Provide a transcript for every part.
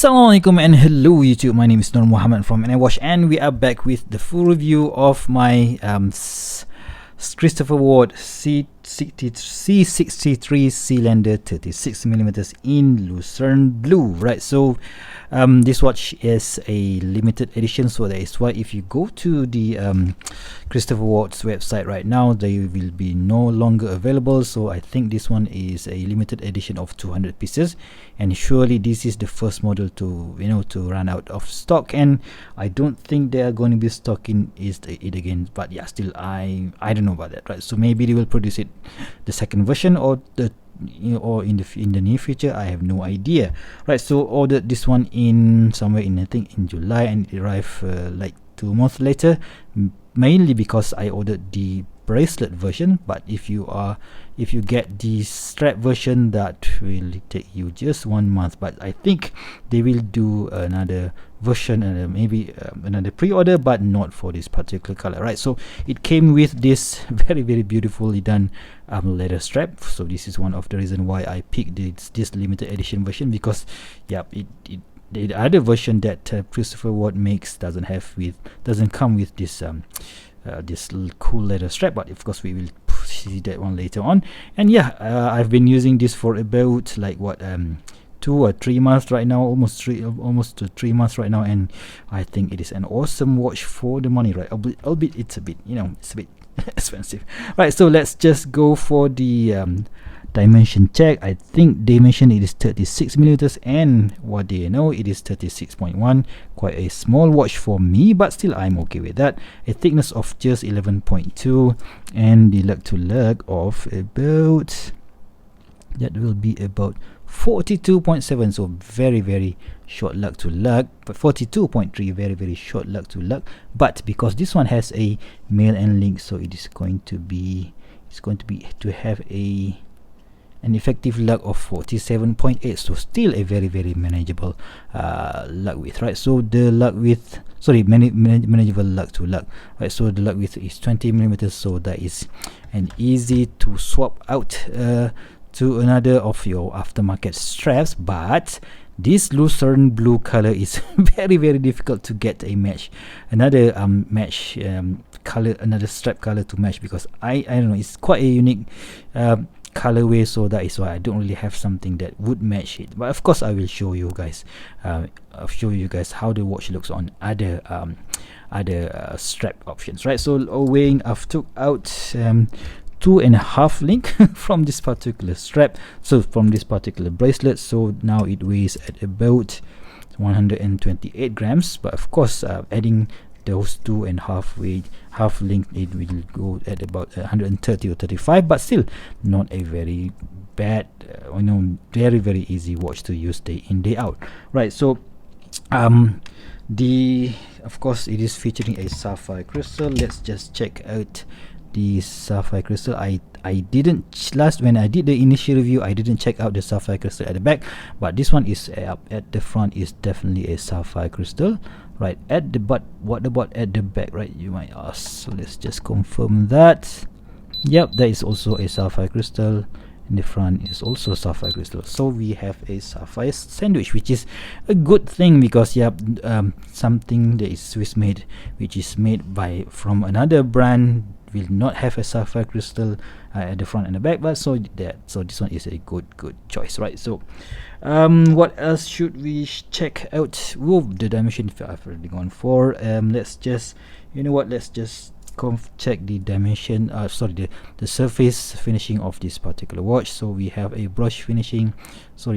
Assalamualaikum and hello YouTube, my name is Nur Muhammad from NiWatch, and we are back with the full review of my Christopher Ward C63 Sealander 36mm in Lucern Blue. Right, so this watch is a limited edition, so that is why if you go to the Christopher Ward's website right now, they will be no longer available. So I think this one is a limited edition of 200 pieces, and surely this is the first model to run out of stock, and I don't think they are going to be stocking it again. But yeah, still I don't know about that, right? So maybe they will produce it, the second version, or the or in the near future. I have no idea, right? So ordered this one in somewhere in, I think, in July, and it arrived like 2 months later, mainly because I ordered the bracelet version. But if you get the strap version, that will take you just 1 month. But I think they will do another version and maybe another pre-order, but not for this particular color, right? So it came with this very beautifully done leather strap. So this is one of the reason why I picked this limited edition version, because yeah, the other version that Christopher Ward makes doesn't come with this this cool leather strap. But of course we will see that one later on. And yeah, I've been using this for about like 2 or 3 months right now, almost 3 months right now, and I think it is an awesome watch for the money, right? Albeit it's a bit, it's a bit expensive, right? So let's just go for the dimension check. I think they mentioned it is 36mm, and what do you know, it is 36.1. Quite a small watch for me, but still I'm okay with that. A thickness of just 11.2, and the lug to lug of about, that will be about 42.7, so very short lug to lug, but 42.3, very short lug to lug. But because this one has a male end link, so it is going to have an effective lug of 47.8, so still a very manageable lug width, right? So the lug width, manageable lug to lug, right? So the lug width is 20mm, so that is an easy to swap out to another of your aftermarket straps. But this Lucern Blue color is very difficult to get a match, another color, another strap color to match, because I don't know, it's quite a unique colorway, so that is why I don't really have something that would match it. But of course I will show you guys how the watch looks on other strap options, right? So weighing, I've took out 2.5 link from this particular strap, so from this particular bracelet. So now it weighs at about 128 grams, but of course adding those 2.5 half link, it will go at about 130 or 35, but still not a very bad very easy watch to use day in day out, right? So of course it is featuring a sapphire crystal. Let's just check out the sapphire crystal. I didn't, when I did the initial review, I didn't check out the sapphire crystal at the back, but this one is up at the front, is definitely a sapphire crystal, right? At the what about at the back, right, you might ask? So let's just confirm that. Yep, that is also a sapphire crystal. In the front is also sapphire crystal, so we have a sapphire sandwich, which is a good thing, because yeah, something that is Swiss made, which is made from another brand, will not have a sapphire crystal at the front and the back. But so this one is a good choice, right? So what else should we check out? The dimension I've already gone for. Let's just, let's just check the dimension, the surface finishing of this particular watch. So we have a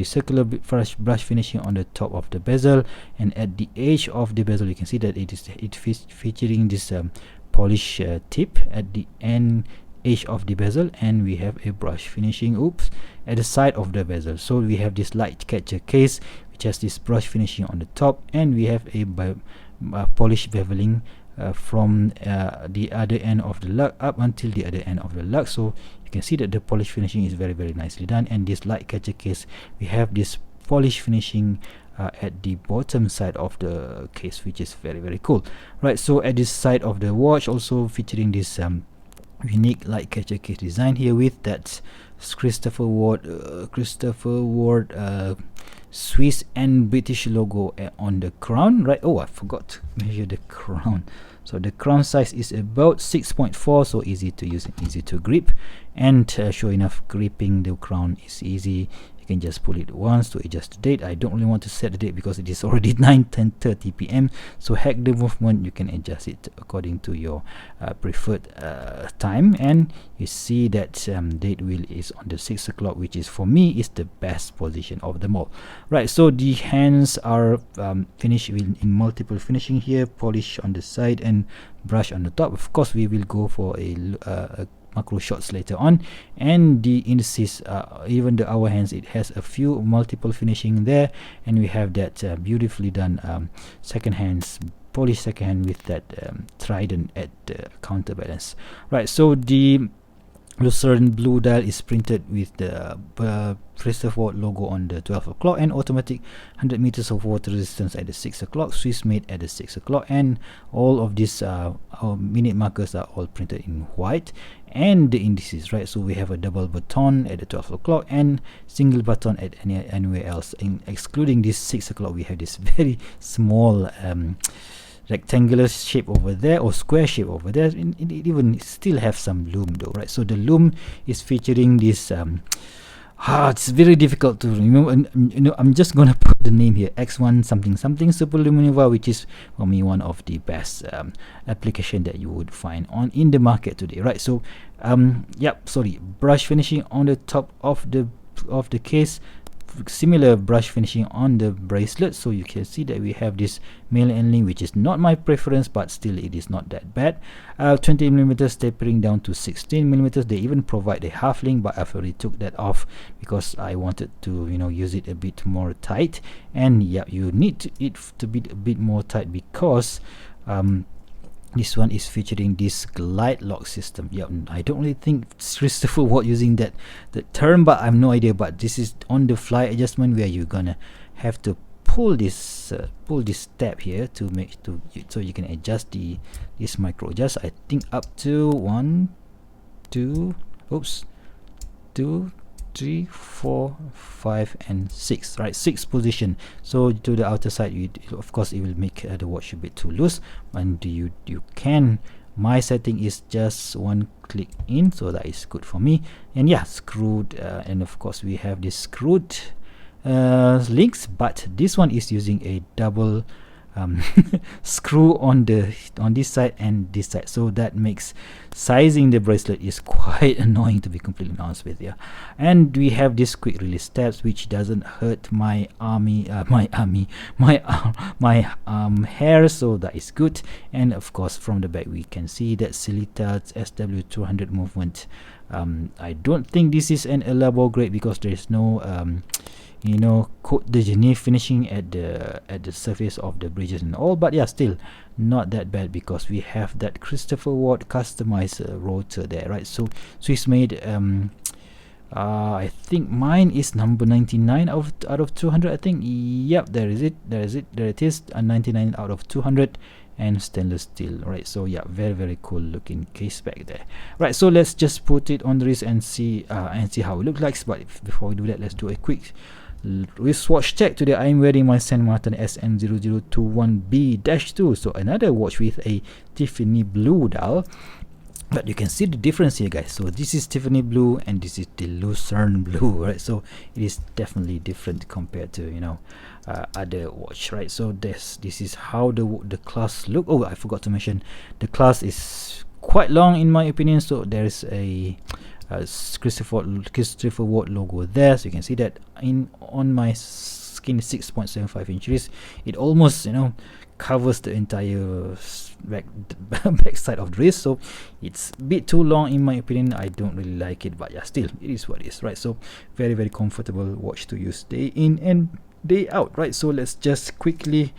circular brush finishing on the top of the bezel, and at the edge of the bezel you can see that it's featuring this polish tip at the edge of the bezel, and we have a brush finishing at the side of the bezel. So we have this light catcher case which has this brush finishing on the top, and we have a polish beveling from the other end of the lug up until the other end of the lug. So you can see that the polish finishing is very nicely done. And this light catcher case, we have this polish finishing at the bottom side of the case, which is very cool, right? So at this side of the watch, also featuring this unique light catcher case design here with that Christopher Ward Swiss and British logo on the crown, right? Oh, I forgot to measure the crown. So the crown size is about 6.4, so easy to use and easy to grip, and sure enough, gripping the crown is easy. You can just pull it once to adjust the date. I don't really want to set the date because it is already 10:30 p.m. So hack the movement, you can adjust it according to your preferred time, and you see that date wheel is on the 6 o'clock, which is for me is the best position of them all. Right, so the hands are finished in multiple finishing here, polish on the side and brush on the top. Of course, we will go for a macro shots later on, and the indices, even the hour hands, it has a few multiple finishing there, and we have that beautifully done second hands, polished second hand with that trident at the counterbalance. Right, so the Lucern Blue dial is printed with the Christopher Ward logo on the 12 o'clock, and automatic 100 meters of water resistance at the 6 o'clock, Swiss made at the 6 o'clock, and all of these minute markers are all printed in white, and the indices, right? So we have a double baton at the 12 o'clock and single baton at anywhere else, excluding this 6 o'clock. We have this very small rectangular shape over there, or square shape over there. It even still have some lume though, right? So the lume is featuring this it's very difficult to remember, and I'm just gonna put the name here, X1 something something Super Luminova, which is for me one of the best application that you would find in the market today, right? So brush finishing on the top of the case, similar brush finishing on the bracelet. So you can see that we have this male ending, which is not my preference, but still it is not that bad. 20mm tapering down to 16mm. They even provide a half link, but I've already took that off because I wanted to use it a bit more tight. And yeah, you need it to be a bit more tight because this one is featuring this glide lock system. Yeah, I don't really think Christopher Ward using that term, but I have no idea. But this is on the fly adjustment where you're gonna have to pull this tab here so you can adjust this micro adjust. I think up to 2, 3, 4, 5 and 6, right? 6 position. So to the outer side, of course it will make the watch a bit too loose, and you can, my setting is just one click in, so that is good for me. And yeah, screwed, and of course we have this screwed links, but this one is using a double screw on this side and this side, so that makes sizing the bracelet is quite annoying, to be completely honest with you. And we have this quick release tabs, which doesn't hurt my hair, so that is good. And of course from the back we can see that Silita's SW200 movement. I don't think this is an elabo grade because there is no Côte de Genève finishing at the surface of the bridges and all, but yeah, still not that bad because we have that Christopher Ward customized rotor there, right? So Swiss made. I think mine is number 99 out of 200. I think. Yep, there it is. 99 out of 200. And stainless steel, right? So yeah, very cool looking case back there, right? So let's just put it on the wrist and see how it looks like. But before we do that, let's do a quick wristwatch check. Today I'm wearing my Saint Martin SN0021B-2, so another watch with a Tiffany blue dial. But you can see the difference here, guys. So this is Tiffany blue and this is the Lucern blue, right? So it is definitely different compared to other watch, right? So this is how the clasp look. Oh, I forgot to mention the clasp is quite long in my opinion. So there's a Christopher Ward logo there, so you can see that on my skin 6.75 inches. It almost covers the entire back side of the wrist, so it's a bit too long in my opinion. I don't really like it, but yeah, still it is what it is, right? So very comfortable watch to use day in and day out, right? So let's just quickly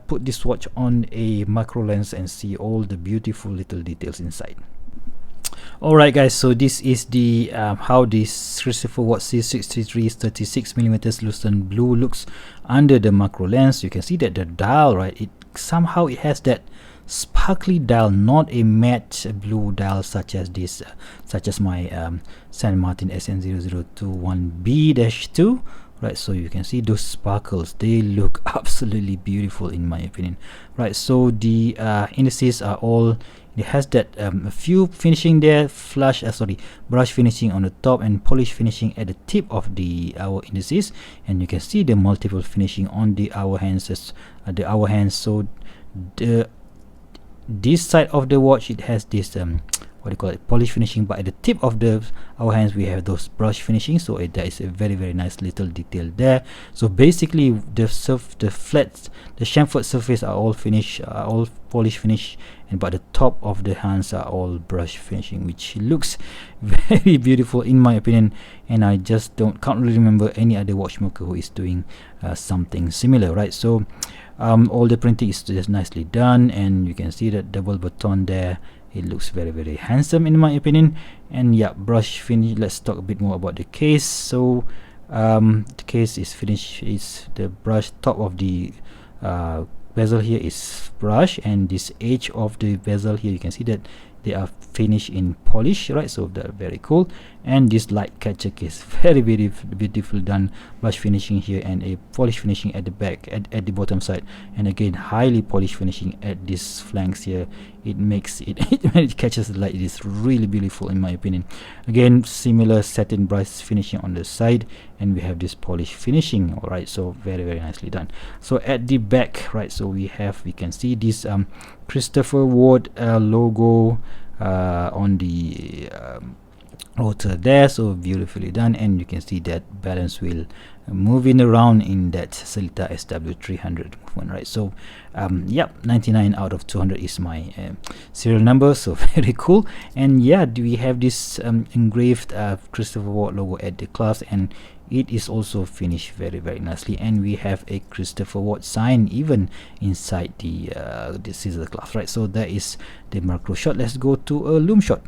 put this watch on a macro lens and see all the beautiful little details inside. Alright guys, so this is the how this Christopher Ward C63 36mm Lucern Blue looks under the macro lens. You can see that the dial, right, it somehow it has that sparkly dial, not a matte blue dial such as this, such as my San Martin SN0021B-2. Right, so you can see those sparkles, they look absolutely beautiful in my opinion. Right, so the indices are all, it has that a few finishing there, brush finishing on the top and polish finishing at the tip of the hour indices, and you can see the multiple finishing on the hour hands, so this side of the watch, it has this what do you call it, polish finishing, but at the tip of the our hands we have those brush finishing, so there is a very, very nice little detail there. So basically the chamfered surface are all finished, all polish finish, and but the top of the hands are all brush finishing, which looks very beautiful in my opinion, and I just can't really remember any other watchmaker who is doing something similar, right? So all the printing is just nicely done, and you can see that double button there. It looks very, very handsome in my opinion. And yeah, brush finish. Let's talk a bit more about the case. So the case is finished. Is the brush top of the bezel here is brush, and this edge of the bezel here, you can see that they are finished in polish, right? So they're very cool. And this light catcher case, very, very beautiful done, brush finishing here and a polish finishing at the back, at the bottom side, and again highly polished finishing at these flanks here. It makes it when it catches the light, it is really beautiful in my opinion. Again, similar satin brush finishing on the side, and we have this polish finishing. All right, so very, very nicely done. So at the back, right, so we can see this Christopher Ward logo on the rotor there, so beautifully done. And you can see that balance wheel moving around in that Sellita SW300 movement, right? So yep, 99 out of 200 is my serial number, so very cool. And yeah, we have this engraved Christopher Ward logo at the clasp, and it is also finished very, very nicely. And we have a Christopher Ward sign even inside the scissor clasp, right? So that is the macro shot. Let's go to a Lume shot.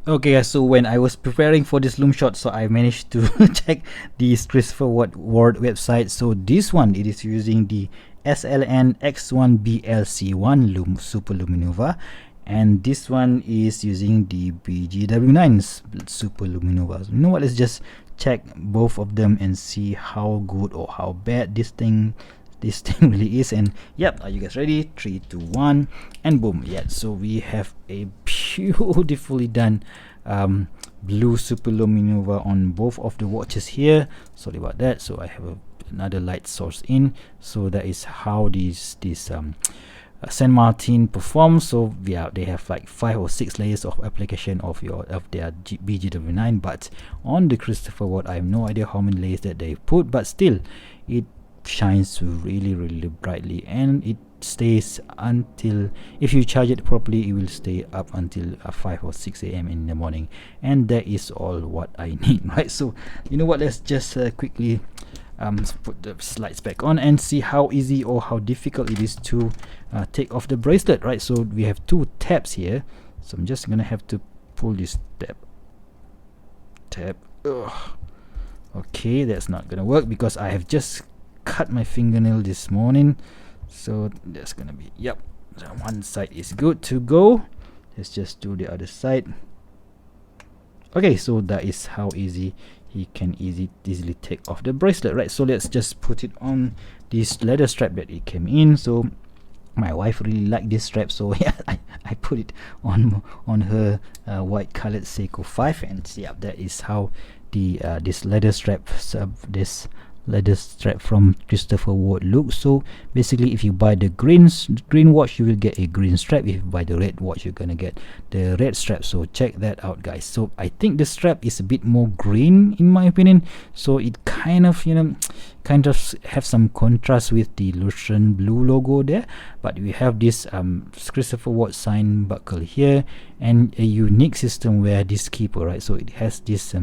Okay guys, so when I was preparing for this Lume shot, so I managed to check the Christopher Ward website. So this one, it is using the SLN X1BLC1 Lume Super Luminova, and this one is using the BGW9 Super Luminova. So you know what, let's just check both of them and see how good or how bad this thing really is. And yep, are you guys ready? 3, 2, 1, and boom. Yeah, so we have a beautifully done blue Super Luminova on both of the watches here. Sorry about that. So I have another light source in, so that is how this San Martin performs. So yeah, they have like 5 or 6 layers of application of their BGW9, but on the Christopher Ward, I have no idea how many layers that they put, but still it shines really, really brightly, and it stays until, if you charge it properly, it will stay up until 5 or 6 a.m. in the morning, and that is all what I need, right? So you know what, let's just quickly put the slides back on and see how easy or how difficult it is to take off the bracelet, right? So we have 2 tabs here, so I'm just gonna have to pull this tab. Ugh. Okay, that's not gonna work because I have just cut my fingernail this morning, so that's gonna be, yep, so one side is good to go. Let's just do the other side. Okay, so that is how easy he can easily take off the bracelet, right? So let's just put it on this leather strap that it came in. So my wife really liked this strap, so yeah, I put it on her white colored Seiko 5, and yeah, that is how the this leather strap from Christopher Ward looks. So basically, if you buy the green watch, you will get a green strap. If you buy the red watch, you're gonna get the red strap. So check that out, guys. So I think the strap is a bit more green in my opinion, so it kind of have some contrast with the Lucern Blue logo there. But we have this Christopher Ward sign buckle here, and a unique system where this keeper, right? So it has this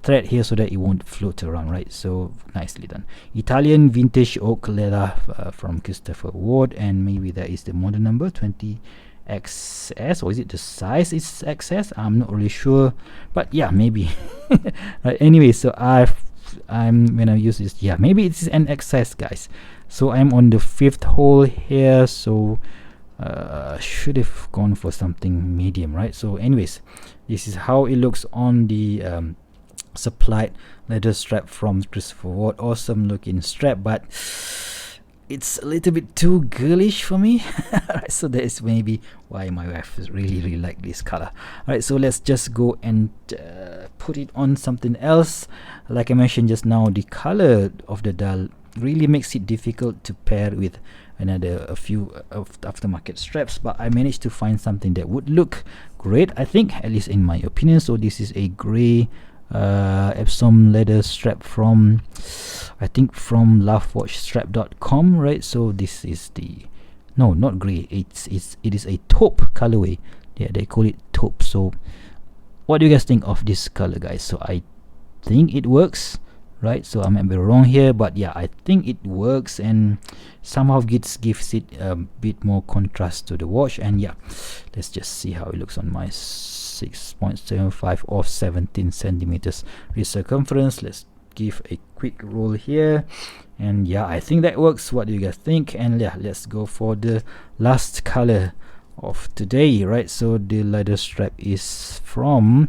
thread here so that it won't float around, right? So nicely done. Italian vintage oak leather from Christopher Ward, and maybe that is the model number 20XS, or is it the size is XS? I'm not really sure, but yeah, maybe. Right, anyway, so I'm when I use this, yeah, maybe it's an XS, guys. So I'm on the 5th hole here, so should have gone for something medium, right? So anyways, this is how it looks on the supplied leather strap from Christopher Ward. Awesome looking strap, but it's a little bit too girlish for me. Alright, so that is maybe why my wife really like this color. Alright, so let's just go and put it on something else. Like I mentioned just now, the color of the dial really makes it difficult to pair with a few of the aftermarket straps, but I managed to find something that would look great, I think, at least in my opinion. So this is a Grey Epsom leather strap from, I think, from lovewatchstrap.com, right? So this is the, no, not grey, it is a taupe colorway. Yeah, they call it taupe. So what do you guys think of this color, guys? So I think it works, right? So I might be wrong here, but yeah, I think it works and somehow gives it a bit more contrast to the watch. And yeah, let's just see how it looks on my 6.75 or 17 centimeters wrist circumference. Let's give a quick roll here, and yeah, I think that works. What do you guys think? And yeah, let's go for the last color of today, right? So the leather strap is from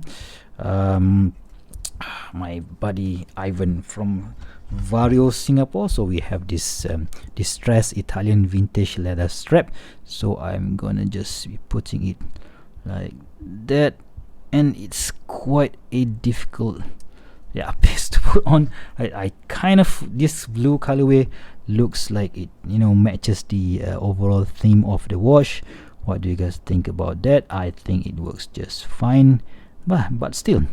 my buddy Ivan from Vario, Singapore. So we have this distressed Italian vintage leather strap. So I'm gonna just be putting it like that, and it's quite a difficult piece to put on. I kind of, this blue colorway looks like it, you know, matches the overall theme of the watch. What do you guys think about that? I think it works just fine, but still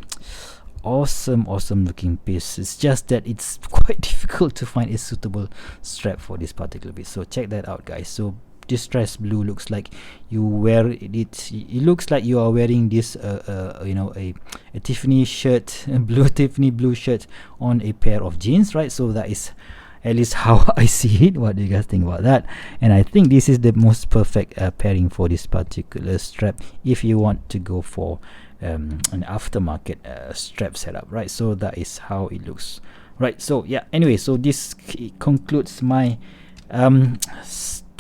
awesome looking piece. It's just that it's quite difficult to find a suitable strap for this particular piece. So check that out, guys. So distressed blue looks like you wear it looks like you are wearing this you know, a Tiffany shirt, Tiffany blue shirt on a pair of jeans, right? So that is at least how I see it. What do you guys think about that? And I think this is the most perfect pairing for this particular strap if you want to go for an aftermarket strap setup, right? So that is how it looks, right? So yeah, anyway, so this concludes my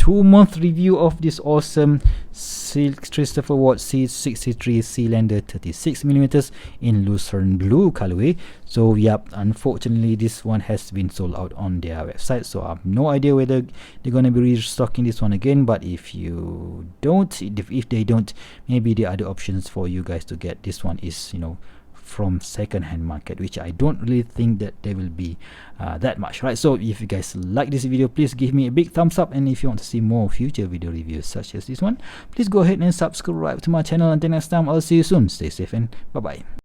2-month review of this awesome Christopher Ward C63 Sealander 36mm in Lucern Blue colorway. So yep, unfortunately this one has been sold out on their website, so I have no idea whether they're gonna be restocking this one again. But if you don't, if they don't, maybe the other options for you guys to get this one is, you know, from second-hand market, which I don't really think that they will be that much, right? So if you guys like this video, please give me a big thumbs up, and if you want to see more future video reviews such as this one, please go ahead and subscribe to my channel. Until next time, I'll see you soon. Stay safe and bye bye.